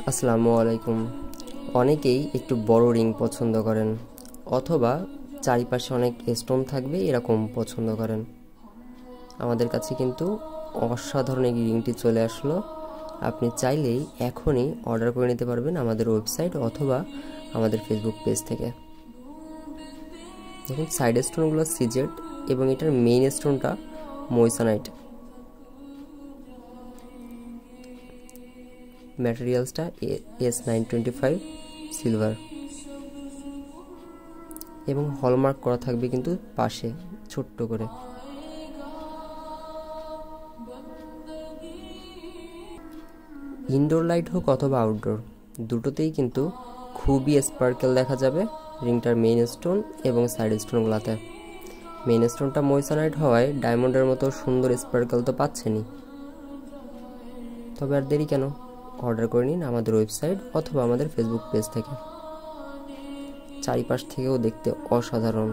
আসসালামু আলাইকুম। অনেকেই একটু বড় রিং পছন্দ করেন অথবা চারিপাশে অনেক স্টোন থাকবে এরকম পছন্দ করেন। আমাদের কাছে কিন্তু অসাধারণ এই রিংটি চলে আসলো। আপনি চাইলেই এখনই অর্ডার করে নিতে পারবেন আমাদের ওয়েবসাইট অথবা আমাদের ফেসবুক পেজ থেকে। দেখুন সাইড স্টোনগুলো সিজেড এবং এটার মেইন স্টোনটা ময়সানাইট। ম্যাটেরিয়ালসটা S925 সিলভার এবং হলমার্ক করা থাকবে কিন্তু পাশে ছোট্ট করে। ইনডোর লাইট হোক অথবা আউটডোর দুটোতেই কিন্তু খুবই স্পার্কেল দেখা যাবে রিংটার মেইন স্টোন এবং সাইড স্টোনগুলোতে। মেইন স্টোনটা ময়সানাইট হওয়ায় ডায়মন্ডের মতো সুন্দর স্পার্কেল তো পাচ্ছেনই। তবে আর দেরি কেন, অর্ডার করে নিন আমাদের ওয়েবসাইট অথবা আমাদের ফেসবুক পেজ থেকে। চারিপাশ থেকেও দেখতে অসাধারণ।